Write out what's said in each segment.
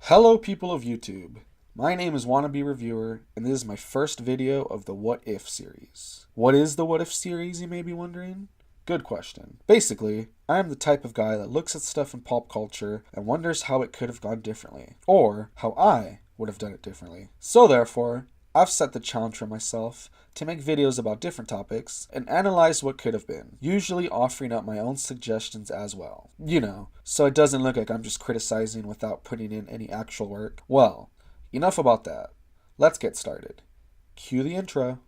Hello people of YouTube, my name is Wannabe Reviewer, and this is my first video of the What If series. What is the What If series, you may be wondering? Good question. Basically, I am the type of guy that looks at stuff in pop culture and wonders how it could have gone differently, or how I would have done it differently. So therefore, I've set the challenge for myself to make videos about different topics and analyze what could have been, usually offering up my own suggestions as well. You know, so it doesn't look like I'm just criticizing without putting in any actual work. Well, enough about that. Let's get started. Cue the intro.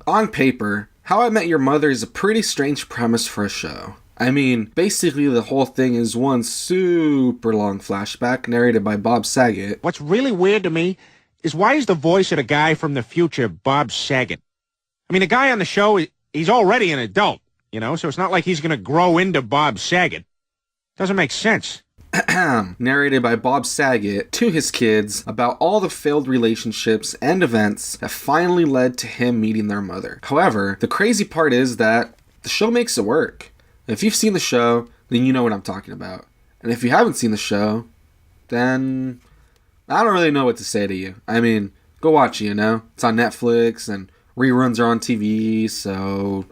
On paper, How I Met Your Mother is a pretty strange premise for a show. I mean, basically the whole thing is one super long flashback narrated by Bob Saget. What's really weird to me is why is the voice of the guy from the future Bob Saget? I mean, the guy on the show, he's already an adult, so it's not like he's going to grow into Bob Saget. Doesn't make sense. Narrated by Bob Saget to his kids about all the failed relationships and events that finally led to him meeting their mother. However, the crazy part is that the show makes it work. If you've seen the show, then you know what I'm talking about. And if you haven't seen the show, then I don't really know what to say to you. I mean, go watch it, It's on Netflix and reruns are on TV, so...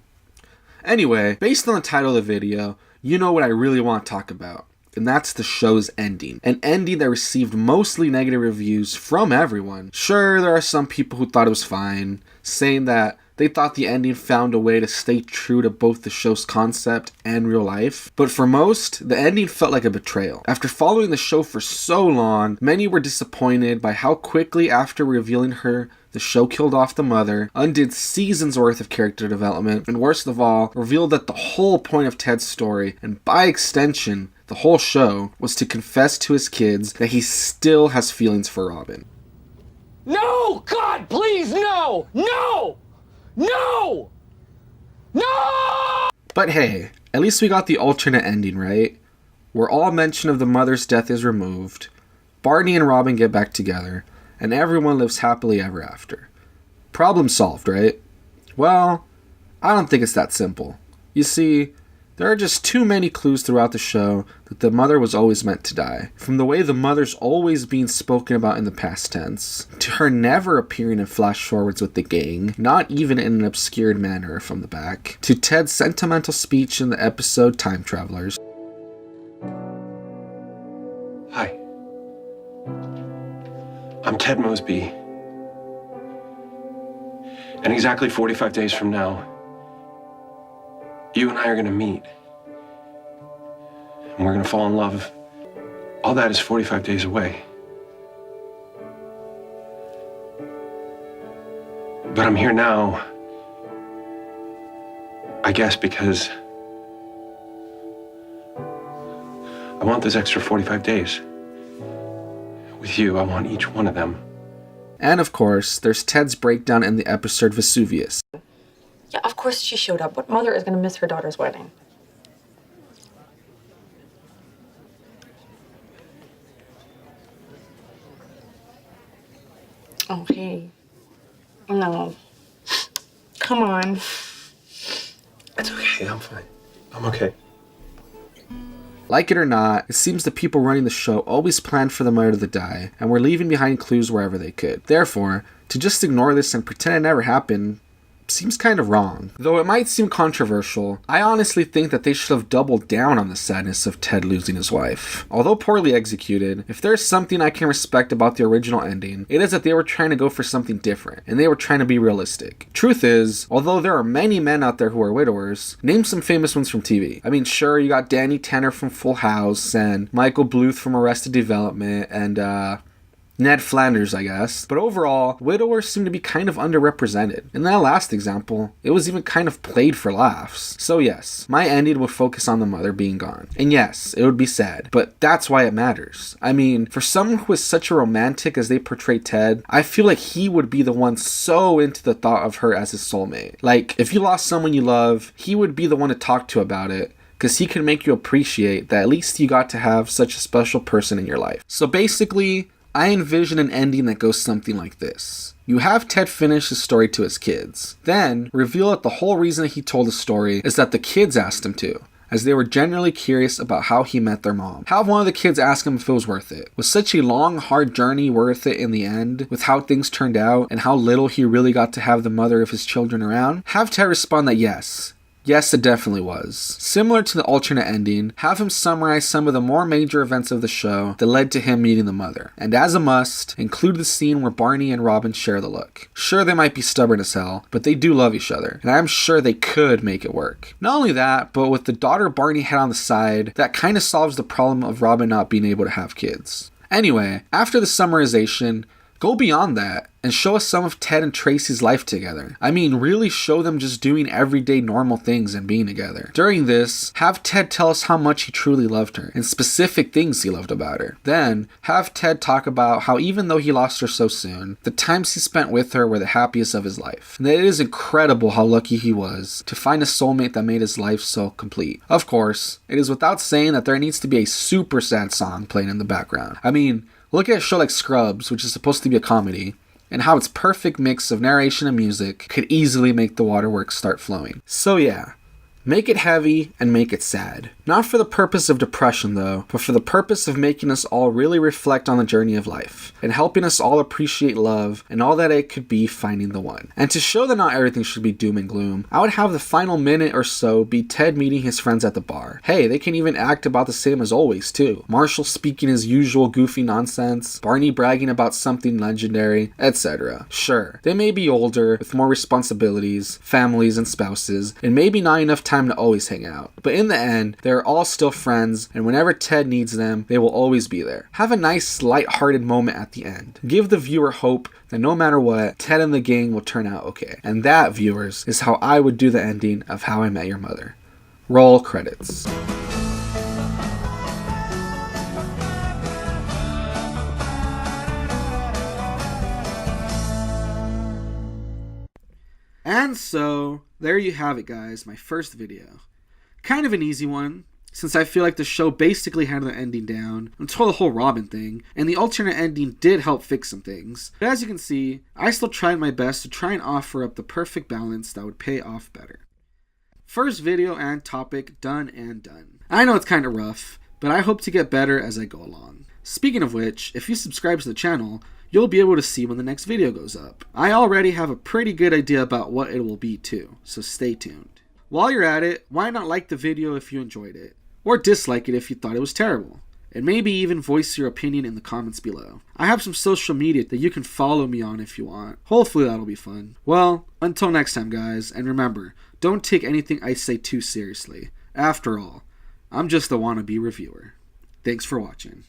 Anyway, based on the title of the video, you know what I really want to talk about. And that's the show's ending. An ending that received mostly negative reviews from everyone. Sure, there are some people who thought it was fine, saying that they thought the ending found a way to stay true to both the show's concept and real life. But for most, the ending felt like a betrayal. After following the show for so long, many were disappointed by how quickly after revealing her, the show killed off the mother, undid seasons worth of character development, and worst of all, revealed that the whole point of Ted's story, and by extension, the whole show, was to confess to his kids that he still has feelings for Robin. No! God, please, no! No! No! No! But hey, at least we got the alternate ending, right? Where all mention of the mother's death is removed, Barney and Robin get back together, and everyone lives happily ever after. Problem solved, right? Well, I don't think it's that simple. You see, there are just too many clues throughout the show that the mother was always meant to die. From the way the mother's always being spoken about in the past tense, to her never appearing in flash forwards with the gang, not even in an obscured manner from the back, to Ted's sentimental speech in the episode Time Travelers. Hi. I'm Ted Mosby. And exactly 45 days from now, you and I are going to meet. And we're going to fall in love. All that is 45 days away. But I'm here now, I guess, because I want those extra 45 days. With you, I want each one of them. And of course, there's Ted's breakdown in the episode Vesuvius. Yeah, of course she showed up. What mother is going to miss her daughter's wedding? Oh, hey. No. Come on. It's okay, I'm fine. I'm okay. Like it or not, it seems the people running the show always planned for the mother to die, and were leaving behind clues wherever they could. Therefore, to just ignore this and pretend it never happened seems kind of wrong. Though it might seem controversial, I honestly think that they should have doubled down on the sadness of Ted losing his wife. Although poorly executed, if there's something I can respect about the original ending, it is that they were trying to go for something different, and they were trying to be realistic. Truth is, although there are many men out there who are widowers, name some famous ones from TV. I mean, sure, you got Danny Tanner from Full House, and Michael Bluth from Arrested Development, and Ned Flanders, I guess. But overall, widowers seem to be kind of underrepresented. In that last example, it was even kind of played for laughs. So yes, my ending would focus on the mother being gone. And yes, it would be sad, but that's why it matters. I mean, for someone who is such a romantic as they portray Ted, I feel like he would be the one so into the thought of her as his soulmate. Like, if you lost someone you love, he would be the one to talk to about it, because he can make you appreciate that at least you got to have such a special person in your life. So basically, I envision an ending that goes something like this. You have Ted finish his story to his kids, then reveal that the whole reason he told the story is that the kids asked him to, as they were genuinely curious about how he met their mom. Have one of the kids ask him if it was worth it. Was such a long, hard journey worth it in the end, with how things turned out and how little he really got to have the mother of his children around? Have Ted respond that yes. Yes, it definitely was. Similar to the alternate ending, have him summarize some of the more major events of the show that led to him meeting the mother. And as a must, include the scene where Barney and Robin share the look. Sure, they might be stubborn as hell, but they do love each other, and I'm sure they could make it work. Not only that, but with the daughter Barney had on the side, that kind of solves the problem of Robin not being able to have kids. Anyway, after the summarization, go beyond that and show us some of Ted and Tracy's life together. I mean, really show them just doing everyday normal things and being together. During this, have Ted tell us how much he truly loved her and specific things he loved about her. Then, have Ted talk about how even though he lost her so soon, the times he spent with her were the happiest of his life. And that it is incredible how lucky he was to find a soulmate that made his life so complete. Of course, it is without saying that there needs to be a super sad song playing in the background. I mean, look at a show like Scrubs, which is supposed to be a comedy, and how its perfect mix of narration and music could easily make the waterworks start flowing. So yeah, make it heavy and make it sad. Not for the purpose of depression though, but for the purpose of making us all really reflect on the journey of life, and helping us all appreciate love and all that it could be finding the one. And to show that not everything should be doom and gloom, I would have the final minute or so be Ted meeting his friends at the bar. Hey, they can even act about the same as always too. Marshall speaking his usual goofy nonsense, Barney bragging about something legendary, etc. Sure, they may be older, with more responsibilities, families and spouses, and maybe not enough time to always hang out. But in the end, they're all still friends, and whenever Ted needs them, they will always be there. Have a nice, light-hearted moment at the end. Give the viewer hope that no matter what, Ted and the gang will turn out okay. And that, viewers, is how I would do the ending of How I Met Your Mother. Roll credits. And so, there you have it guys, my first video. Kind of an easy one, since I feel like the show basically had the ending down until the whole Robin thing, and the alternate ending did help fix some things. But as you can see, I still tried my best to try and offer up the perfect balance that would pay off better. First video and topic done and done. I know it's kind of rough, but I hope to get better as I go along. Speaking of which, if you subscribe to the channel, you'll be able to see when the next video goes up. I already have a pretty good idea about what it will be too, so stay tuned. While you're at it, why not like the video if you enjoyed it, or dislike it if you thought it was terrible, and maybe even voice your opinion in the comments below. I have some social media that you can follow me on if you want. Hopefully that'll be fun. Well, until next time guys, and remember, don't take anything I say too seriously. After all, I'm just a wannabe reviewer. Thanks for watching.